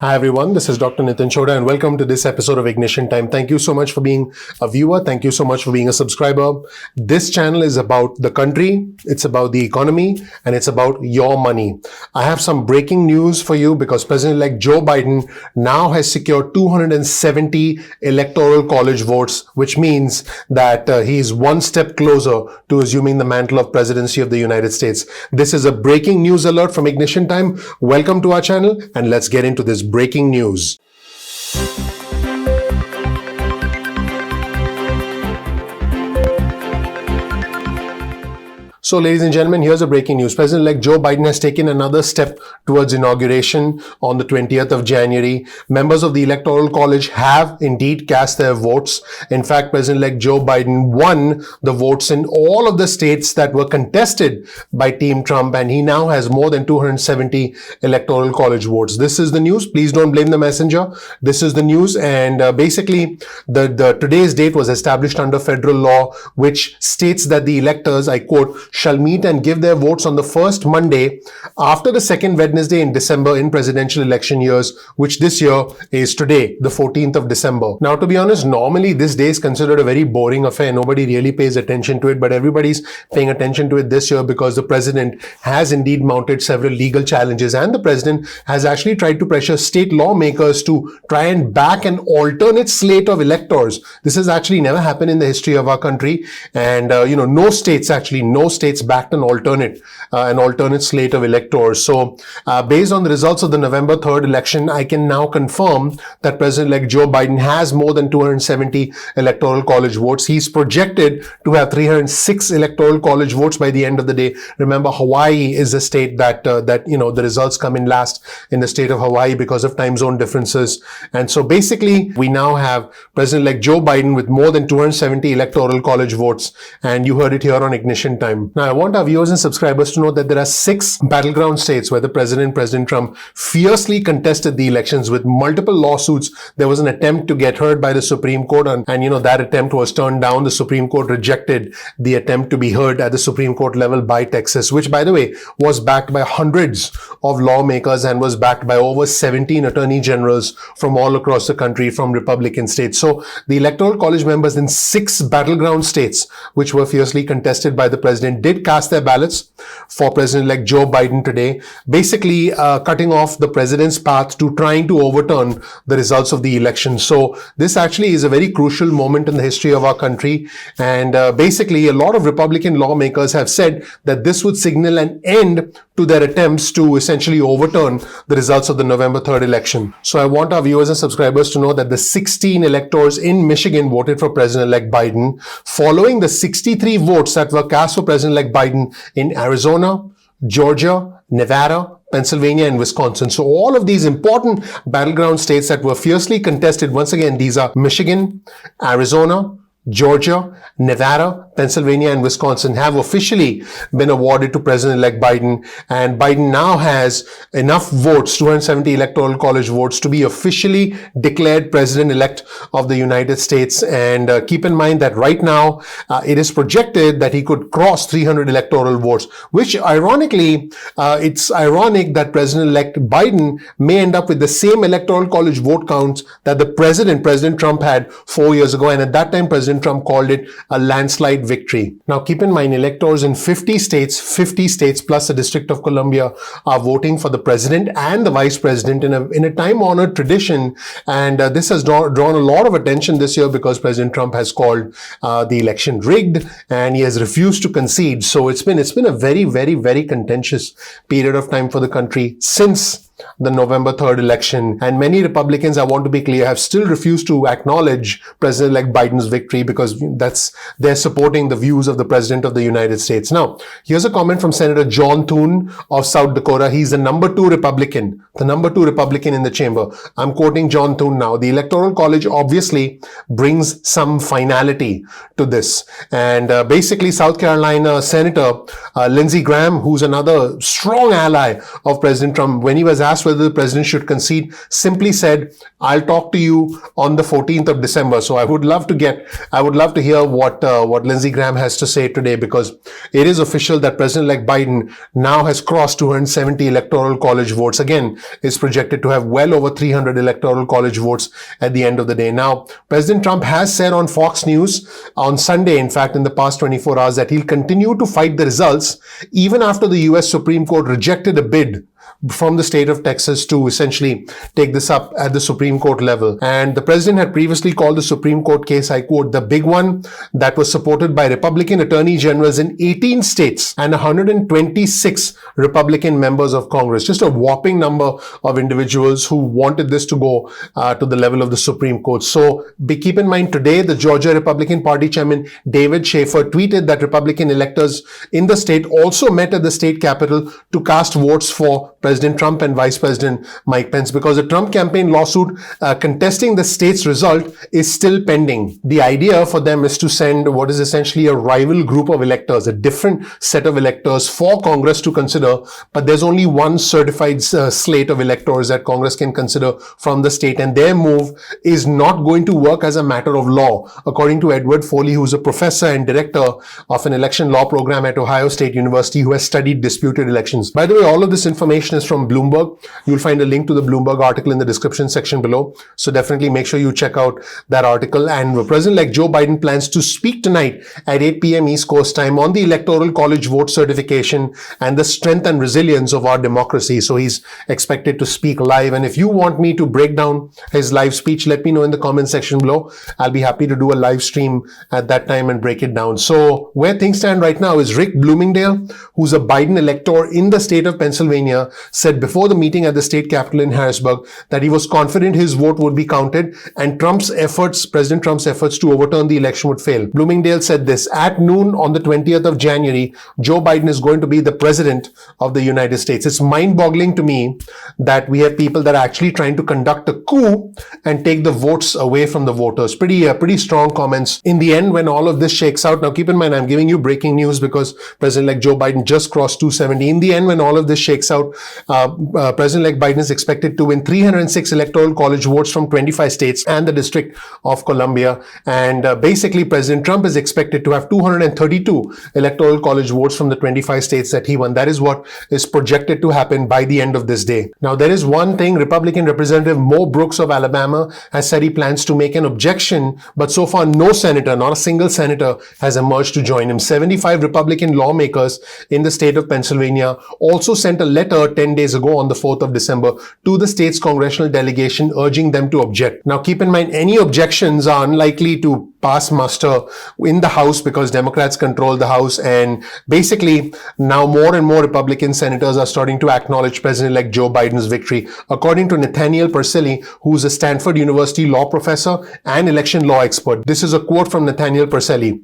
Hi everyone, this is Dr. Nitin Choda and welcome to this episode of Ignition Time. Thank you so much for being a viewer. Thank you so much for being a subscriber. This channel is about the country, it's about the economy, and it's about your money. I have some breaking news for you because President-elect Joe Biden now has secured 270 electoral college votes, which means that he's one step closer to assuming the mantle of presidency of the United States. This is a breaking news alert from Ignition Time. Welcome to our channel and let's get into this breaking news. So, ladies and gentlemen, here's a breaking news. President-elect Joe Biden has taken another step towards inauguration on the 20th of January. Members of the Electoral College have indeed cast their votes. In fact, President-elect Joe Biden won the votes in all of the states that were contested by Team Trump, and he now has more than 270 Electoral College votes. This is the news. Please don't blame the messenger. This is the news, and basically, the today's date was established under federal law, which states that the electors, I quote, shall meet and give their votes on the first Monday after the second Wednesday in December in presidential election years, which this year is today, the 14th of December. Now, to be honest, normally this day is considered a very boring affair. Nobody really pays attention to it, but everybody's paying attention to it this year because the president has indeed mounted several legal challenges, and the president has actually tried to pressure state lawmakers to try and back an alternate slate of electors. This has actually never happened in the history of our country, and no states backed an alternate slate of electors. So based on the results of the November 3rd election, I can now confirm that President-elect Joe Biden has more than 270 electoral college votes. He's projected to have 306 electoral college votes by the end of the day. Remember, Hawaii is a state that the results come in last in the state of Hawaii because of time zone differences. And so basically, we now have President-elect Joe Biden with more than 270 electoral college votes. And you heard it here on Ignition Time. Now, I want our viewers and subscribers to know that there are 6 battleground states where President Trump fiercely contested the elections with multiple lawsuits. There was an attempt to get heard by the Supreme Court, and that attempt was turned down. The Supreme Court rejected the attempt to be heard at the Supreme Court level by Texas, which, by the way, was backed by hundreds of lawmakers and was backed by over 17 attorney generals from all across the country from Republican states. So the Electoral College members in 6 battleground states, which were fiercely contested by the president, did cast their ballots for President-elect Joe Biden today, basically cutting off the president's path to trying to overturn the results of the election. So this actually is a very crucial moment in the history of our country. And basically, a lot of Republican lawmakers have said that this would signal an end to their attempts to essentially overturn the results of the November 3rd election. So I want our viewers and subscribers to know that the 16 electors in Michigan voted for President-elect Biden, following the 63 votes that were cast for President-elect Biden in Arizona, Georgia, Nevada, Pennsylvania, and Wisconsin. So all of these important battleground states that were fiercely contested, once again, these are Michigan, Arizona, Georgia, Nevada, Pennsylvania, and Wisconsin, have officially been awarded to President-elect Biden. And Biden now has enough votes, 270 electoral college votes, to be officially declared President-elect of the United States. And keep in mind that right now, it is projected that he could cross 300 electoral votes, which ironically, it's ironic that President-elect Biden may end up with the same electoral college vote counts that the President Trump had 4 years ago. And at that time, President Trump called it a landslide victory. Now, keep in mind, electors in 50 states plus the District of Columbia are voting for the president and the vice president in a time-honored tradition. And this has drawn a lot of attention this year because President Trump has called the election rigged and he has refused to concede. So it's been a very, very, very contentious period of time for the country since the November 3rd election. And many Republicans, I want to be clear, have still refused to acknowledge President-elect Biden's victory because they're supporting the views of the President of the United States. Now, here's a comment from Senator John Thune of South Dakota. He's the number 2 Republican in the chamber. I'm quoting John Thune now. The Electoral College obviously brings some finality to this. And basically, South Carolina Senator Lindsey Graham, who's another strong ally of President Trump, when he was asked whether the president should concede, simply said, "I'll talk to you on the 14th of December." So I would love to hear what Lindsey Graham has to say today, because it is official that President-elect Biden now has crossed 270 electoral college votes. Again, is projected to have well over 300 electoral college votes at the end of the day. Now, President Trump has said on Fox News on Sunday, in fact, in the past 24 hours, that he'll continue to fight the results even after the US Supreme Court rejected a bid from the state of Texas to essentially take this up at the Supreme Court level. And the president had previously called the Supreme Court case, I quote, the big one that was supported by Republican attorney generals in 18 states and 126 Republican members of Congress. Just a whopping number of individuals who wanted this to go to the level of the Supreme Court. So keep in mind, today, the Georgia Republican Party chairman David Schaefer tweeted that Republican electors in the state also met at the state capitol to cast votes for President Trump and Vice President Mike Pence, because the Trump campaign lawsuit contesting the state's result is still pending. The idea for them is to send what is essentially a rival group of electors, a different set of electors for Congress to consider, but there's only one certified slate of electors that Congress can consider from the state, and their move is not going to work as a matter of law, according to Edward Foley, who's a professor and director of an election law program at Ohio State University who has studied disputed elections. By the way, all of this information is from Bloomberg. You'll find a link to the Bloomberg article in the description section below. So definitely make sure you check out that article. And President-elect Joe Biden plans to speak tonight at 8 p.m. East Coast time on the Electoral College vote certification and the strength and resilience of our democracy. So he's expected to speak live. And if you want me to break down his live speech, let me know in the comment section below. I'll be happy to do a live stream at that time and break it down. So where things stand right now is Rick Bloomingdale, who's a Biden elector in the state of Pennsylvania, said before the meeting at the state capitol in Harrisburg that he was confident his vote would be counted and President Trump's efforts to overturn the election would fail. Bloomingdale said this: at noon on the 20th of January, Joe Biden is going to be the president of the United States. It's mind-boggling to me that we have people that are actually trying to conduct a coup and take the votes away from the voters. Pretty strong comments. In the end, when all of this shakes out, now keep in mind, I'm giving you breaking news because President-elect Joe Biden just crossed 270. In the end, when all of this shakes out, President-elect Biden is expected to win 306 electoral college votes from 25 states and the District of Columbia. And basically, President Trump is expected to have 232 electoral college votes from the 25 states that he won. That is what is projected to happen by the end of this day. Now, there is one thing. Republican Representative Mo Brooks of Alabama has said he plans to make an objection, but so far no senator, not a single senator, has emerged to join him. 75 Republican lawmakers in the state of Pennsylvania also sent a letter 10 days ago on the 4th of December to the state's congressional delegation urging them to object. Now, keep in mind, any objections are unlikely to pass muster in the House because Democrats control the House, and basically now more and more Republican senators are starting to acknowledge President-elect Joe Biden's victory. According to Nathaniel Persily, who's a Stanford University law professor and election law expert, this is a quote from Nathaniel Persily: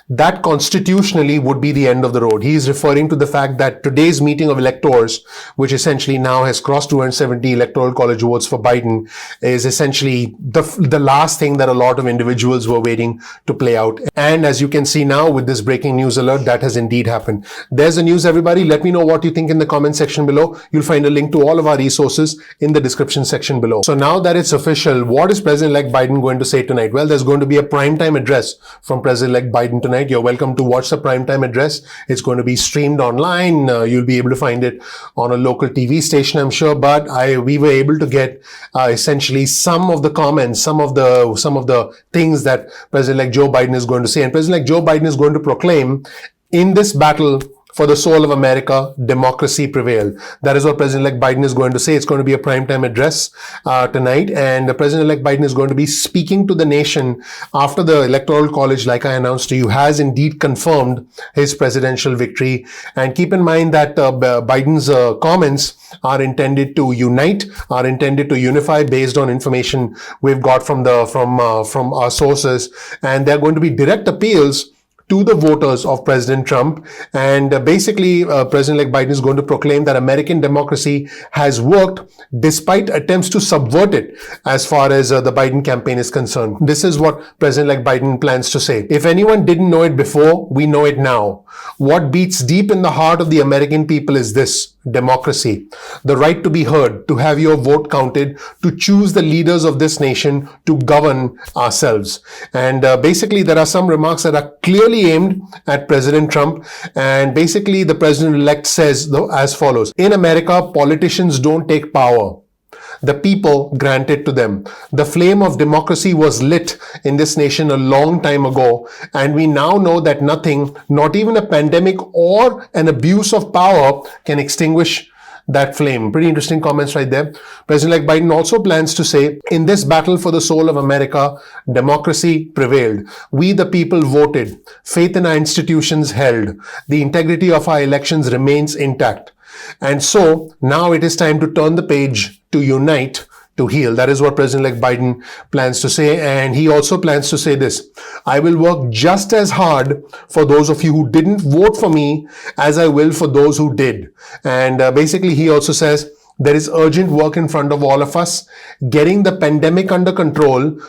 that constitutionally would be the end of the road. He is referring to the fact that today's meeting of electors, which essentially now has crossed 270 electoral college votes for Biden, is essentially the last thing that a lot of individuals were waiting to play out. And as you can see now with this breaking news alert, that has indeed happened. There's the news, everybody. Let me know what you think in the comment section below. You'll find a link to all of our resources in the description section below. So now that it's official, what is President-elect Biden going to say tonight? Well, there's going to be a primetime address from President-elect Biden tonight. You're welcome to watch the primetime address. It's going to be streamed online. You'll be able to find it on a local TV station, I'm sure. But we were able to get essentially some of the comments, some of the things that President-elect Joe Biden is going to say. And President-elect Joe Biden is going to proclaim, in this battle for the soul of America, democracy prevailed. That is what President-elect Biden is going to say. It's going to be a primetime address tonight. And President-elect Biden is going to be speaking to the nation after the Electoral College, like I announced to you, has indeed confirmed his presidential victory. And keep in mind that Biden's comments are intended to unite, are intended to unify based on information we've got from our sources. And they're going to be direct appeals to the voters of President Trump. And basically, President-elect Biden is going to proclaim that American democracy has worked despite attempts to subvert it as far as the Biden campaign is concerned. This is what President-elect Biden plans to say. If anyone didn't know it before, we know it now. What beats deep in the heart of the American people is this: democracy. The right to be heard, to have your vote counted, to choose the leaders of this nation, to govern ourselves. And basically, there are some remarks that are clearly aimed at President Trump. And basically, the president-elect says as follows: in America, politicians don't take power. The people grant it to them. The flame of democracy was lit in this nation a long time ago, and we now know that nothing, not even a pandemic or an abuse of power, can extinguish that flame. Pretty interesting comments right there. President-elect Biden also plans to say, in this battle for the soul of America, democracy prevailed. We, the people, voted. Faith in our institutions held. The integrity of our elections remains intact. And so now it is time to turn the page, to unite, to heal. That is what President-elect Biden plans to say. And he also plans to say this: I will work just as hard for those of you who didn't vote for me as I will for those who did. And basically, he also says there is urgent work in front of all of us, getting the pandemic under control,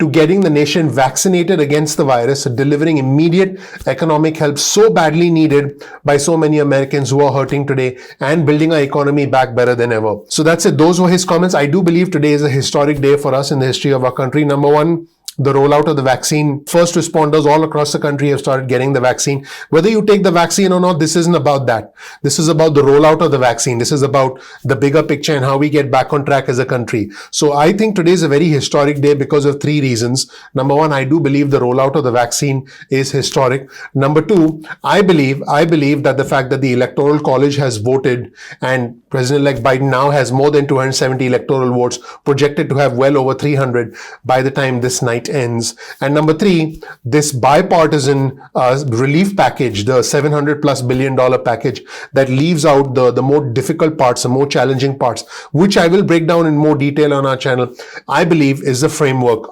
to getting the nation vaccinated against the virus, delivering immediate economic help so badly needed by so many Americans who are hurting today, and building our economy back better than ever. So that's it. Those were his comments. I do believe today is a historic day for us in the history of our country. Number one, the rollout of the vaccine. First responders all across the country have started getting the vaccine. Whether you take the vaccine or not, this isn't about that. This is about the rollout of the vaccine. This is about the bigger picture and how we get back on track as a country. So I think today is a very historic day because of three reasons. Number one, I do believe the rollout of the vaccine is historic. Number two, I believe that the fact that the Electoral College has voted and President-elect Biden now has more than 270 electoral votes, projected to have well over 300 by the time this night ends. And number three, this bipartisan relief package, the $700+ billion package that leaves out the more difficult parts, the more challenging parts, which I will break down in more detail on our channel, I believe is the framework.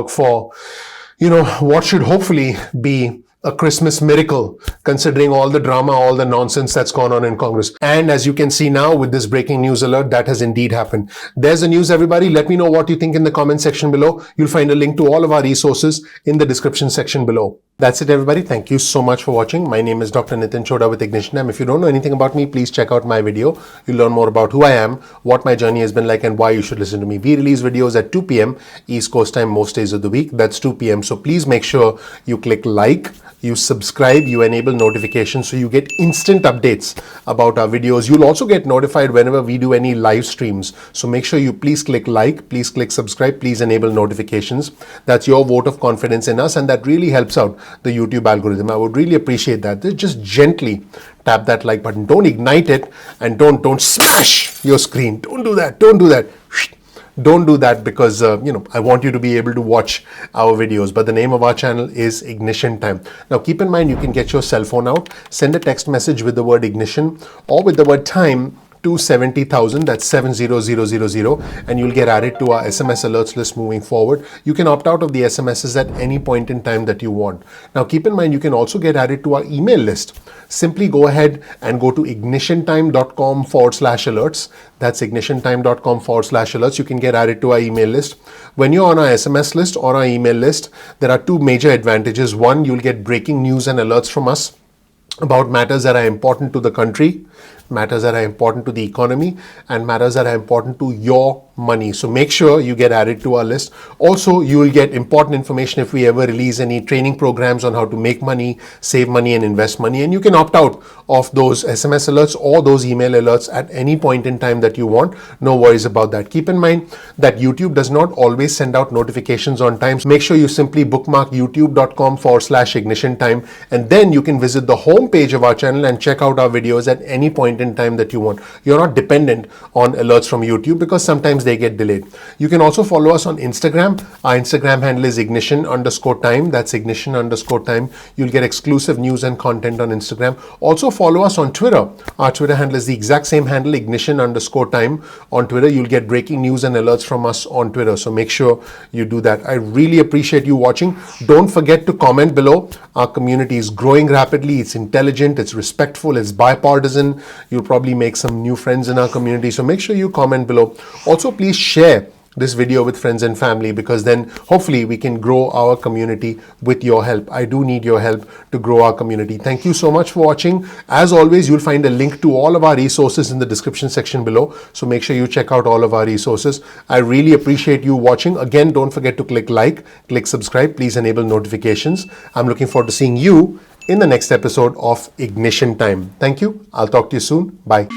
For, what should hopefully be a Christmas miracle, considering all the drama, all the nonsense that's gone on in Congress. And as you can see now with this breaking news alert, that has indeed happened. There's the news, everybody. Let me know what you think in the comment section below. You'll find a link to all of our resources in the description section below. That's it, everybody. Thank you so much for watching. My name is Dr. Nitin Chhoda with Ignition Time. If you don't know anything about me, please check out my video. You'll learn more about who I am, what my journey has been like, and why you should listen to me. We release videos at 2 p.m. East Coast time most days of the week. That's 2 p.m. So please make sure you click like, you subscribe, you enable notifications so you get instant updates about our videos. You'll also get notified whenever we do any live streams. So make sure you please click like, please click subscribe, please enable notifications. That's your vote of confidence in us, and that really helps out the YouTube algorithm. I would really appreciate that. Just gently tap that like button. Don't ignite it, and don't smash your screen. Don't do that. Don't do that. Don't do that, because I want you to be able to watch our videos. But the name of our channel is Ignition Time. Now keep in mind, you can get your cell phone out, send a text message with the word ignition or with the word time to 70,000, that's 70000, and you'll get added to our SMS alerts list moving forward. You can opt out of the SMSs at any point in time that you want. Now keep in mind, you can also get added to our email list. Simply go ahead and go to ignitiontime.com/alerts. That's ignitiontime.com/alerts. You can get added to our email list. When you're on our SMS list or our email list, there are two major advantages. One, you'll get breaking news and alerts from us about matters that are important to the country, matters that are important to the economy, and matters that are important to your money. So make sure you get added to our list. Also, you will get important information if we ever release any training programs on how to make money, save money, and invest money. And you can opt out of those SMS alerts or those email alerts at any point in time that you want. No worries about that. Keep in mind that YouTube does not always send out notifications on time. So make sure you simply bookmark youtube.com/ignition time, and then you can visit the home page of our channel and check out our videos at any any point in time that you want. You're not dependent on alerts from YouTube because sometimes they get delayed. You can also follow us on Instagram. Our Instagram handle is ignition_time. That's ignition_time. You'll get exclusive news and content on Instagram. Also follow us on Twitter. Our Twitter handle is the exact same handle, ignition_time on Twitter. You'll get breaking news and alerts from us on Twitter. So make sure you do that. I really appreciate you watching. Don't forget to comment below. Our community is growing rapidly. It's intelligent, it's respectful, it's bipartisan. You'll probably make some new friends in our community. So make sure you comment below. Also, please share this video with friends and family, because then hopefully we can grow our community with your help. I do need your help to grow our community. Thank you so much for watching. As always, you'll find a link to all of our resources in the description section below. So make sure you check out all of our resources. I really appreciate you watching. Again, don't forget to click like, click subscribe. Please enable notifications. I'm looking forward to seeing you in the next episode of Ignition Time. Thank you. I'll talk to you soon. Bye.